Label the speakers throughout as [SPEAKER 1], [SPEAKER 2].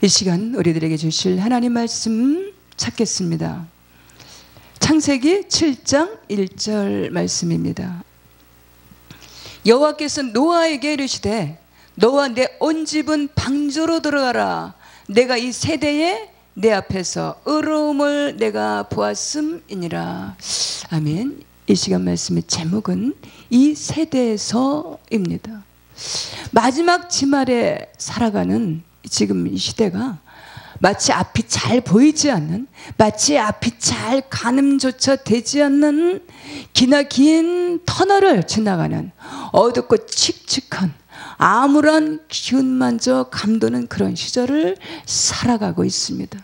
[SPEAKER 1] 이 시간 우리들에게 주실 하나님 말씀 찾겠습니다. 창세기 7장 1절 말씀입니다. 여호와께서 노아에게 이르시되 너와 내 온 집은 방주로 들어가라. 내가 이 세대에 내 앞에서 의로움을 내가 보았음이니라. 아멘. 이 시간 말씀의 제목은 이 세대에서입니다. 마지막 지말에 살아가는 지금 이 시대가 마치 앞이 잘 보이지 않는, 마치 앞이 잘 가늠조차 되지 않는 기나긴 터널을 지나가는 어둡고 칙칙한 암울한 기운만저 감도는 그런 시절을 살아가고 있습니다.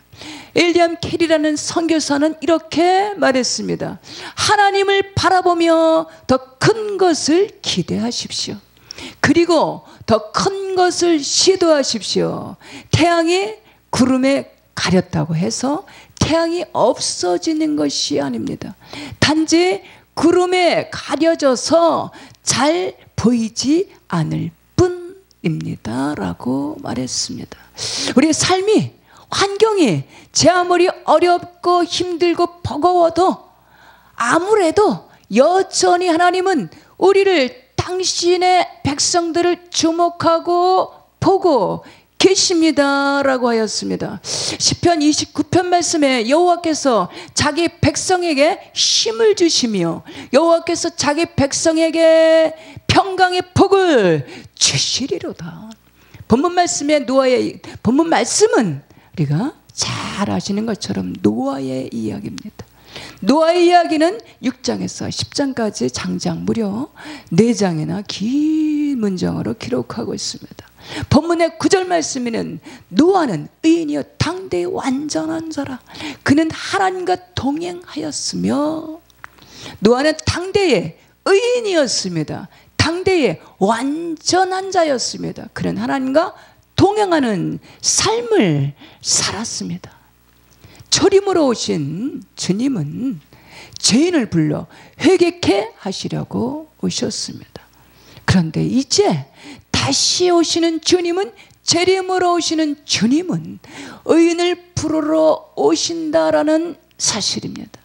[SPEAKER 1] 윌리엄 캐리라는 선교사는 이렇게 말했습니다. 하나님을 바라보며 더 큰 것을 기대하십시오. 그리고 더 큰 것을 시도하십시오. 태양이 구름에 가렸다고 해서 태양이 없어지는 것이 아닙니다. 단지 구름에 가려져서 잘 보이지 않을 뿐입니다 라고 말했습니다. 우리의 삶이, 환경이 제 아무리 어렵고 힘들고 버거워도 아무래도 여전히 하나님은 우리를, 당신의 백성들을 주목하고 보고 계십니다 라고 하였습니다. 시편 29편 말씀에 여호와께서 자기 백성에게 힘을 주시며 여호와께서 자기 백성에게 평강의 복을 주시리로다. 본문 말씀에 본문 말씀은 우리가 잘 아시는 것처럼 노아의 이야기입니다. 노아의 이야기는 6장에서 10장까지 장장 무려 4장이나 긴 문장으로 기록하고 있습니다. 본문의 9절 말씀에는 노아는 의인이여 당대의 완전한 자라. 그는 하나님과 동행하였으며, 노아는 당대의 의인이었습니다. 당대의 완전한 자였습니다. 그는 하나님과 동행하는 삶을 살았습니다. 초림으로 오신 주님은 죄인을 불러 회개케 하시려고 오셨습니다. 그런데 이제 다시 오시는 주님은, 재림으로 오시는 주님은 의인을 부르러 오신다라는 사실입니다.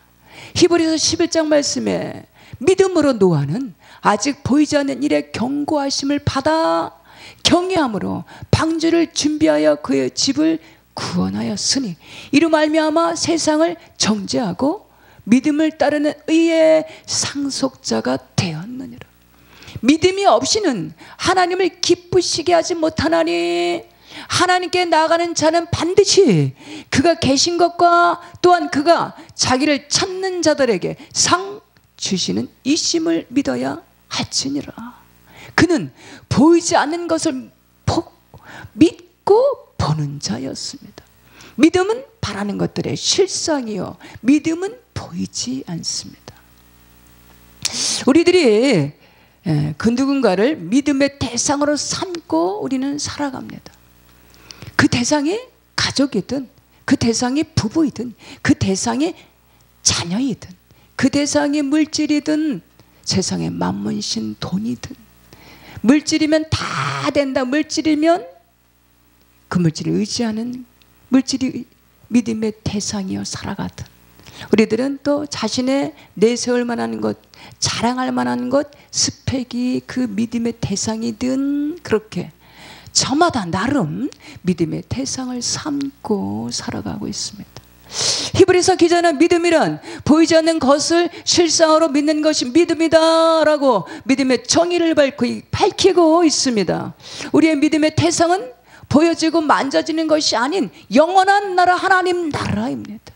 [SPEAKER 1] 히브리서 11장 말씀에 믿음으로 노아는 아직 보이지 않는 일에 경고하심을 받아 경외함으로 방주를 준비하여 그의 집을 구원하였으니 이로 말미암아 세상을 정죄하고 믿음을 따르는 의의 상속자가 되었느니라. 믿음이 없이는 하나님을 기쁘시게 하지 못하나니 하나님께 나아가는 자는 반드시 그가 계신 것과 또한 그가 자기를 찾는 자들에게 상 주시는 이심을 믿어야 할지니라. 그는 보이지 않는 것을 믿고 보는 자였습니다. 믿음은 바라는 것들의 실상이요, 믿음은 보이지 않습니다. 우리들이 그 누군가를 믿음의 대상으로 삼고 우리는 살아갑니다. 그 대상이 가족이든, 그 대상이 부부이든, 그 대상이 자녀이든, 그 대상이 물질이든, 세상의 만문신 돈이든, 물질이면 다 된다, 물질이면 그 물질을 의지하는, 물질이 믿음의 대상이여 살아가든, 우리들은 또 자신의 내세울 만한 것, 자랑할 만한 것, 스펙이 그 믿음의 대상이든 그렇게 저마다 나름 믿음의 대상을 삼고 살아가고 있습니다. 히브리서 기자는 믿음이란 보이지 않는 것을 실상으로 믿는 것이 믿음이다 라고 믿음의 정의를 밝히고 있습니다. 우리의 믿음의 대상은 보여지고 만져지는 것이 아닌 영원한 나라, 하나님 나라입니다.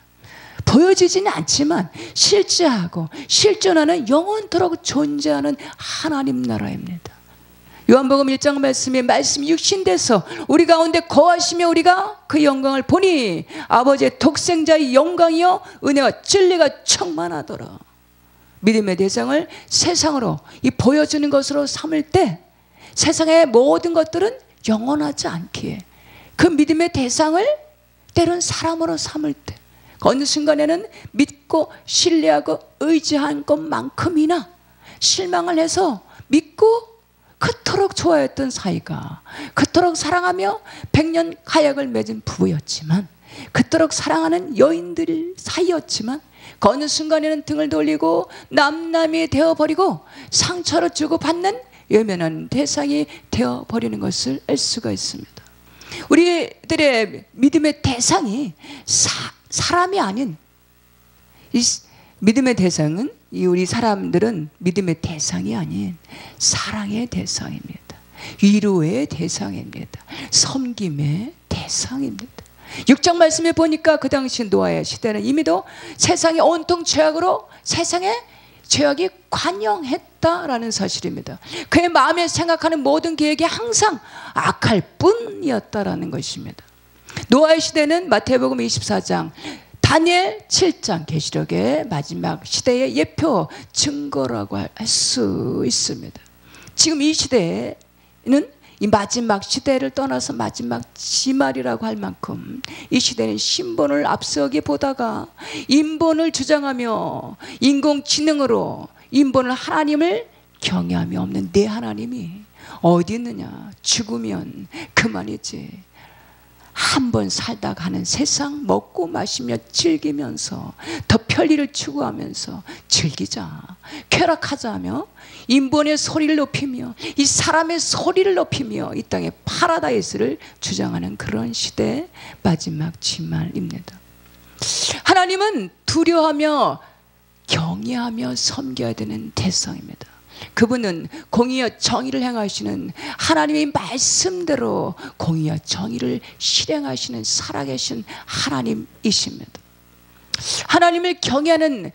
[SPEAKER 1] 보여지지는 않지만 실제하고 실존하는 영원토록 존재하는 하나님 나라입니다. 요한복음 1장 말씀에 말씀 육신돼서 우리 가운데 거하시며 우리가 그 영광을 보니 아버지의 독생자의 영광이요 은혜와 진리가 충만하더라. 믿음의 대상을 세상으로 이 보여주는 것으로 삼을 때 세상의 모든 것들은 영원하지 않기에 그 믿음의 대상을 때론 사람으로 삼을 때 어느 순간에는 믿고 신뢰하고 의지한 것만큼이나 실망을 해서 믿고 그토록 좋아했던 사이가, 그토록 사랑하며 100년 가약을 맺은 부부였지만, 그토록 사랑하는 여인들 사이였지만, 그 어느 순간에는 등을 돌리고 남남이 되어버리고 상처를 주고받는 외면하는 대상이 되어버리는 것을 알 수가 있습니다. 우리들의 믿음의 대상이 사람이 아닌, 이 믿음의 대상은, 우리 사람들은 믿음의 대상이 아닌 사랑의 대상입니다. 위로의 대상입니다. 섬김의 대상입니다. 6장 말씀에 보니까 그 당시 노아의 시대는 이미도 세상이 온통 죄악으로 세상에 죄악이 관영했다라는 사실입니다. 그의 마음에 생각하는 모든 계획이 항상 악할 뿐이었다라는 것입니다. 노아의 시대는 마태복음 24장, 다니엘 7장, 계시록의 마지막 시대의 예표 증거라고 할 수 있습니다. 지금 이 시대에는 이 마지막 시대를 떠나서 마지막 지말이라고 할 만큼 이 시대는 신본을 앞서게 보다가 인본을 주장하며 인공지능으로 인본을, 하나님을 경외함이 없는 내 하나님이 어디 있느냐. 죽으면 그만이지. 한 번 살다 가는 세상, 먹고 마시며 즐기면서 더 편리를 추구하면서 즐기자, 쾌락하자 하며 인본의 소리를 높이며 이 사람의 소리를 높이며 이 땅의 파라다이스를 주장하는 그런 시대의 마지막 지말입니다. 하나님은 두려워하며 경외하며 섬겨야 되는 대상입니다. 그분은 공의와 정의를 행하시는, 하나님의 말씀대로 공의와 정의를 실행하시는 살아계신 하나님이십니다. 하나님을 경외하는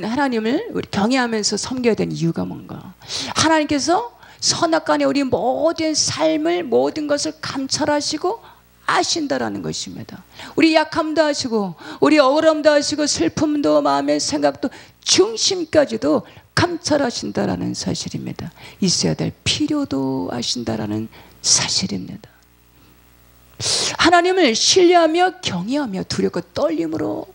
[SPEAKER 1] 하나님을 우리 경외하면서 섬겨야 되는 이유가 뭔가? 하나님께서 선악간에 우리 모든 삶을, 모든 것을 감찰하시고 아신다라는 것입니다. 우리 약함도 아시고, 우리 억울함도 아시고, 슬픔도, 마음의 생각도, 중심까지도 감찰하신다라는 사실입니다. 있어야 될 필요도 아신다라는 사실입니다. 하나님을 신뢰하며 경외하며 두렵고 떨림으로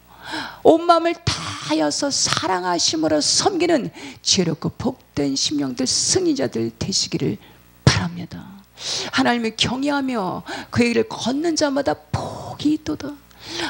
[SPEAKER 1] 온 마음을 다하여서 사랑하심으로 섬기는 지혜롭고 복된 심령들, 승리자들 되시기를 바랍니다. 하나님을 경외하며 그의 길을 걷는 자마다 복이 있도다.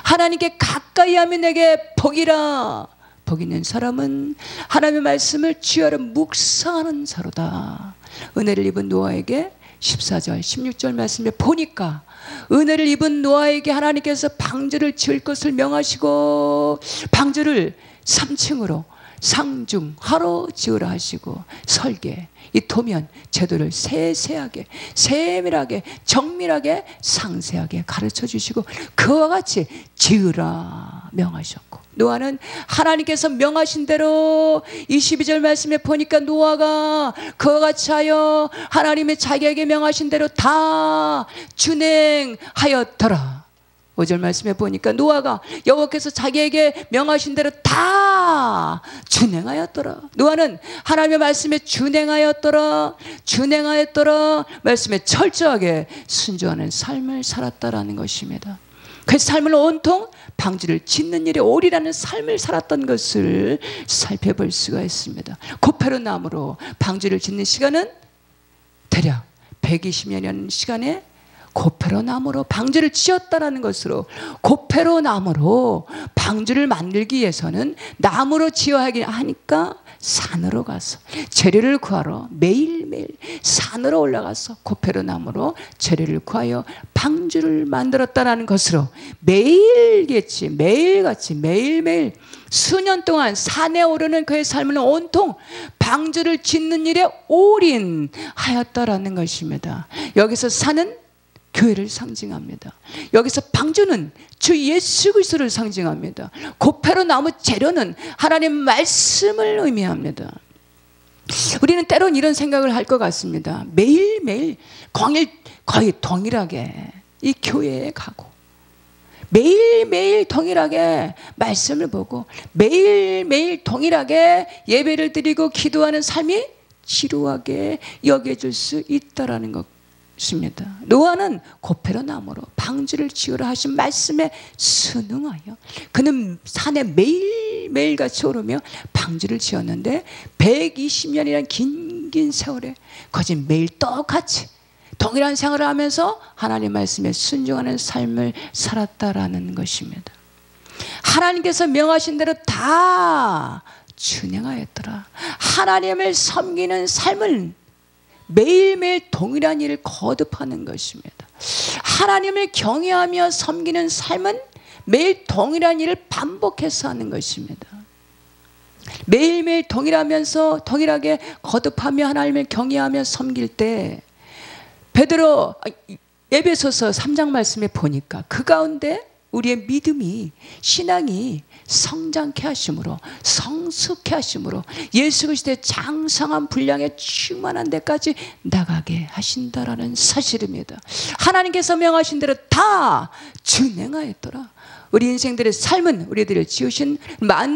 [SPEAKER 1] 하나님께 가까이 하면 내게 복이라. 복 있는 사람은 하나님의 말씀을 주야로 묵상하는 자로다. 은혜를 입은 노아에게 14절 16절 말씀에 보니까, 은혜를 입은 노아에게 하나님께서 방주를 지을 것을 명하시고 방주를 3층으로 상중하로 지으라 하시고, 설계, 이 도면 제도를 세세하게, 세밀하게, 정밀하게, 상세하게 가르쳐 주시고 그와 같이 지으라 명하셨고, 노아는 하나님께서 명하신 대로 22절 말씀에 보니까 노아가 그와 같이 하여 하나님의 자기에게 명하신 대로 다 준행하였더라. 5절 말씀에 보니까 노아가 여호와께서 자기에게 명하신 대로 다 준행하였더라. 노아는 하나님의 말씀에 준행하였더라, 말씀에 철저하게 순종하는 삶을 살았다라는 것입니다. 그 삶을 온통 방주를 짓는 일에 올이라는 삶을 살았던 것을 살펴볼 수가 있습니다. 고페로 나무로 방주를 짓는 시간은 대략 120년이라는 시간에 고페로 나무로 방주를 지었다라는 것으로, 고페로 나무로 방주를 만들기 위해서는 나무로 지어야 하니까 산으로 가서 재료를 구하러 매일매일 산으로 올라가서 고페로 나무로 재료를 구하여 방주를 만들었다라는 것으로, 매일같이 매일매일 수년 동안 산에 오르는 그의 삶은 온통 방주를 짓는 일에 올인하였다라는 것입니다. 여기서 산은 교회를 상징합니다. 여기서 방주는 주 예수 그리스도를 상징합니다. 고페로 나무 재료는 하나님 말씀을 의미합니다. 우리는 때론 이런 생각을 할 것 같습니다. 매일매일 거의 동일하게 이 교회에 가고, 매일매일 동일하게 말씀을 보고, 매일매일 동일하게 예배를 드리고 기도하는 삶이 지루하게 여겨질 수 있다라는 것 것입니다. 노아는 고페로 나무로 방주를 지으라 하신 말씀에 순응하여 그는 산에 매일같이 오르며 방주를 지었는데 120년이라는 긴 긴 세월에 거짓 매일 똑같이 동일한 생활을 하면서 하나님 말씀에 순종하는 삶을 살았다라는 것입니다. 하나님께서 명하신 대로 다 준행하였더라. 하나님을 섬기는 삶을 매일매일 동일한 일을 거듭하는 것입니다. 하나님을 경외하며 섬기는 삶은 매일 동일한 일을 반복해서 하는 것입니다. 매일매일 동일하게 거듭하며 하나님을 경외하며 섬길 때 베드로 에베소서 3장 말씀에 보니까 그 가운데 우리의 믿음이 신앙이 성장케 하심으로 성숙케 하심으로 예수 그리스도의 장성한 분량에 충만한 데까지 나가게 하신다라는 사실입니다. 하나님께서 명하신 대로 다 준행하였더라. 우리 인생들의 삶은 우리들을 지으신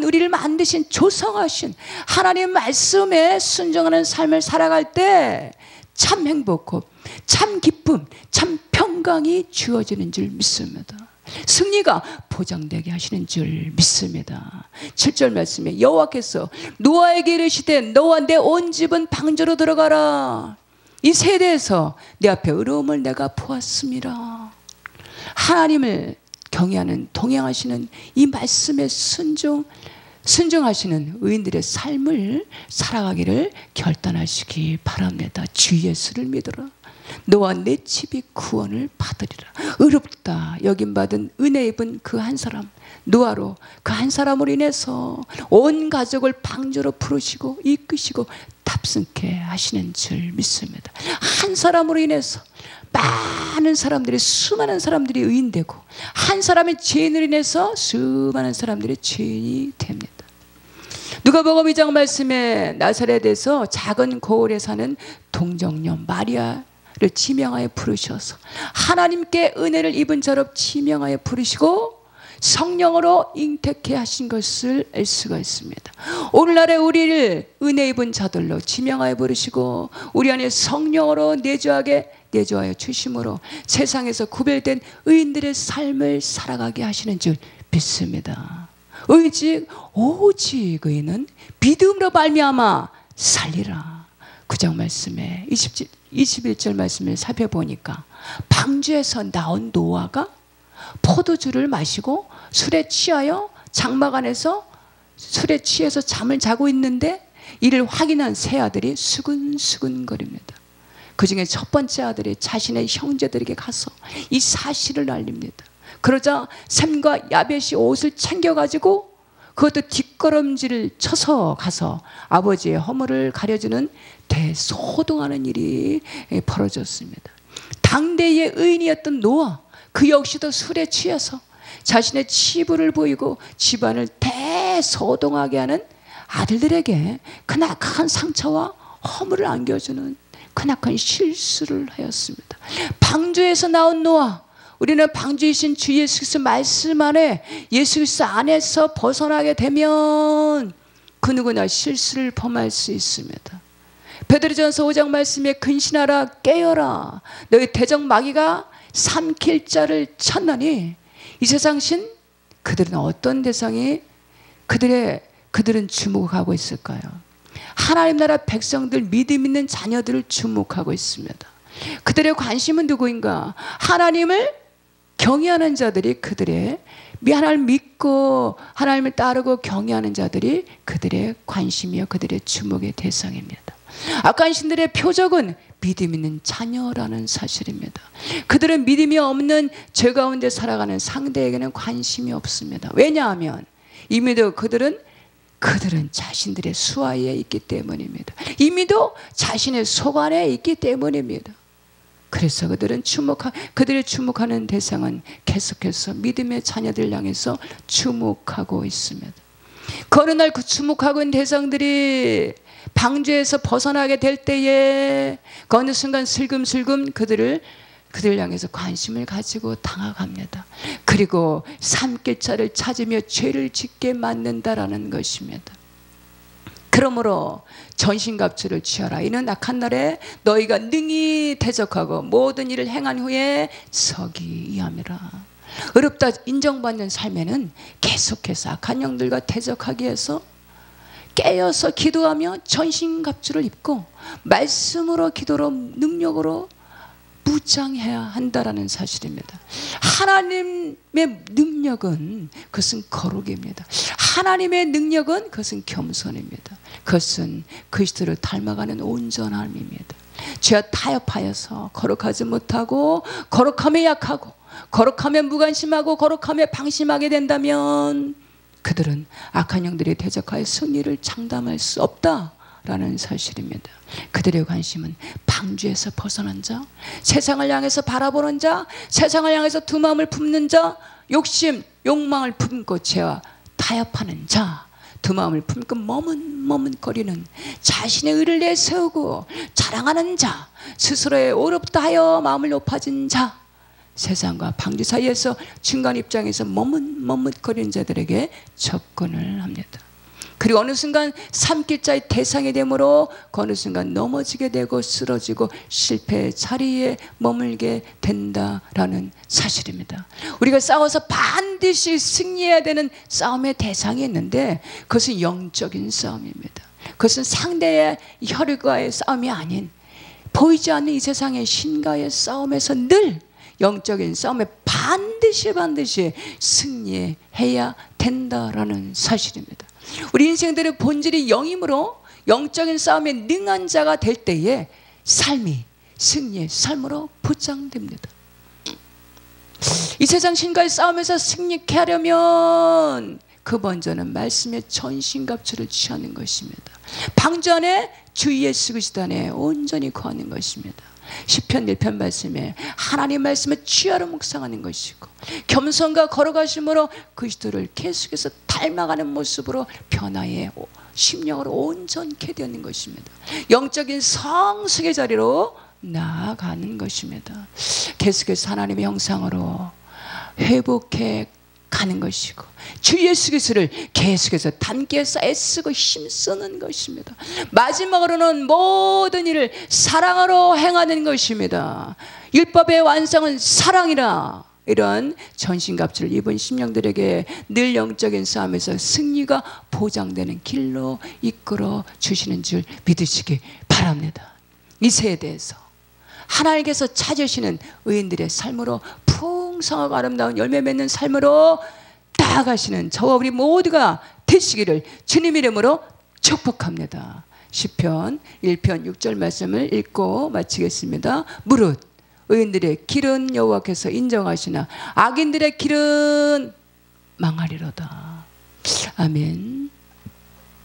[SPEAKER 1] 우리를 만드신 조성하신 하나님 말씀에 순종하는 삶을 살아갈 때 참 행복고 참 기쁨 참 평강이 주어지는 줄 믿습니다. 승리가 보장되게 하시는 줄 믿습니다. 7절 말씀에 여호와께서 노아에게 이르시되 너와 내 온 집은 방주로 들어가라. 이 세대에서 내 앞에 의로움을 내가 보았습니다. 하나님을 경외하는 동행하시는 이 말씀에 순종하시는 의인들의 삶을 살아가기를 결단하시기 바랍니다. 주 예수를 믿어라. 너와 내 집이 구원을 받으리라. 의롭다 여김받은 은혜 입은 그 한 사람 노아로 그 한 사람으로 인해서 온 가족을 방주로 부르시고 이끄시고 탑승케 하시는 줄 믿습니다. 한 사람으로 인해서 많은 사람들이 수많은 사람들이 의인되고 한 사람의 죄인으로 인해서 수많은 사람들이 죄인이 됩니다. 누가복음 2장 말씀에 나사렛에서 작은 고을에 사는 동정녀 마리아를 지명하여 부르셔서 하나님께 은혜를 입은 자로 지명하여 부르시고 성령으로 잉태케 하신 것을 알 수가 있습니다. 오늘날에 우리를 은혜 입은 자들로 지명하여 부르시고 우리 안에 성령으로 내주하여 주심으로 세상에서 구별된 의인들의 삶을 살아가게 하시는 줄 믿습니다. 오직 의인은 믿음으로 말미암아 살리라. 9장 말씀에 21절 말씀을 살펴보니까 방주에서 나온 노아가 포도주를 마시고 술에 취하여 장막 안에서 술에 취해서 잠을 자고 있는데 이를 확인한 세 아들이 수근수근거립니다. 그 중에 첫 번째 아들이 자신의 형제들에게 가서 이 사실을 알립니다. 그러자 샘과 야벳이 옷을 챙겨가지고 그것도 뒷걸음질을 쳐서 가서 아버지의 허물을 가려주는 대소동하는 일이 벌어졌습니다. 당대의 의인이었던 노아 그 역시도 술에 취해서 자신의 치부를 보이고 집안을 대소동하게 하는 아들들에게 크나큰 상처와 허물을 안겨주는 크나큰 실수를 하였습니다. 방주에서 나온 노아, 우리는 방주이신 주 예수 그리스도 말씀 안에 예수 그리스도 안에서 벗어나게 되면 그 누구나 실수를 범할 수 있습니다. 베드로전서 5장 말씀에 근신하라 깨어라 너희 대적 마귀가 삼킬 자를 찾나니 이 세상 신 그들은 어떤 대상이 그들은 주목하고 있을까요? 하나님 나라 백성들 믿음 있는 자녀들을 주목하고 있습니다. 그들의 관심은 누구인가? 하나님을 경외하는 자들이 그들의 하나님을 믿고 하나님을 따르고 경외하는 자들이 그들의 관심이요 그들의 주목의 대상입니다. 악한 신들의 표적은 믿음 있는 자녀라는 사실입니다. 그들은 믿음이 없는 죄 가운데 살아가는 상대에게는 관심이 없습니다. 왜냐하면 이미도 그들은 자신들의 수하에 있기 때문입니다. 이미도 자신의 속 안에 있기 때문입니다. 그래서 그들이 주목하는 대상은 계속해서 믿음의 자녀들 향해서 주목하고 있습니다. 그 어느 날 그 주목하고 있는 대상들이 방주에서 벗어나게 될 때에 그 어느 순간 슬금슬금 그들 향해서 관심을 가지고 다가갑니다. 그리고 삼킬자를 찾으며 죄를 짓게 만든다라는 것입니다. 그러므로 전신갑주를 취하라. 이는 악한 날에 너희가 능히 대적하고 모든 일을 행한 후에 서기 위함이라. 의롭다 인정받는 삶에는 계속해서 악한 영들과 대적하기 위해서 깨어서 기도하며 전신갑주를 입고 말씀으로 기도로 능력으로 무장해야 한다라는 사실입니다. 하나님의 능력은 그것은 거룩입니다. 하나님의 능력은 그것은 겸손입니다. 그것은 그리스도를 닮아가는 온전함입니다. 죄와 타협하여서 거룩하지 못하고 거룩함에 약하고 거룩함에 무관심하고 거룩함에 방심하게 된다면 그들은 악한 영들이 대적하여 승리를 장담할 수 없다라는 사실입니다. 그들의 관심은 방주에서 벗어난 자, 세상을 향해서 바라보는 자, 세상을 향해서 두 마음을 품는 자, 욕심, 욕망을 품고 죄와 타협하는 자, 두 마음을 품고 머뭇머뭇거리는 자신의 의를 내세우고 자랑하는 자, 스스로의 옳다 하여 마음을 높아진 자, 세상과 방주 사이에서 중간 입장에서 머뭇머뭇거리는 자들에게 접근을 합니다. 그리고 어느 순간 삼킬 자의 대상이 되므로 어느 순간 넘어지게 되고 쓰러지고 실패의 자리에 머물게 된다라는 사실입니다. 우리가 싸워서 반드시 승리해야 되는 싸움의 대상이 있는데 그것은 영적인 싸움입니다. 그것은 상대의 혈육과의 싸움이 아닌 보이지 않는 이 세상의 신과의 싸움에서 늘 영적인 싸움에 반드시 승리해야 된다라는 사실입니다. 우리 인생들의 본질이 영이므로 영적인 싸움에 능한 자가 될 때에 삶이 승리의 삶으로 보장됩니다. 이 세상 신과의 싸움에서 승리케 하려면 그 먼저는 말씀의 전신갑주를 취하는 것입니다. 방주 안에 주 예수 그리스도 안에 온전히 거하는 것입니다. 시편 1편 말씀에 하나님 말씀을 취하러 묵상하는 것이고 겸손과 거룩하심으로 그리스도를 계속해서 닮아가는 모습으로 변화의 심령으로 온전케 되는 것입니다. 영적인 성숙의 자리로 나아가는 것입니다. 계속해서 하나님의 형상으로 회복해 가는 것이고 주 예수 그리스도를 계속해서 닮기 위해서 애쓰고 힘쓰는 것입니다. 마지막으로는 모든 일을 사랑으로 행하는 것입니다. 율법의 완성은 사랑이라. 이런 전신갑주를 입은 심령들에게 늘 영적인 싸움에서 승리가 보장되는 길로 이끌어 주시는 줄 믿으시기 바랍니다. 이 세대에서 하나님께서 찾으시는 의인들의 삶으로 풍성하고 아름다운 열매 맺는 삶으로 나아가시는 저와 우리 모두가 되시기를 주님 이름으로 축복합니다. 시편 1편 6절 말씀을 읽고 마치겠습니다. 무릇 의인들의 길은 여호와께서 인정하시나 악인들의 길은 망하리로다. 아멘.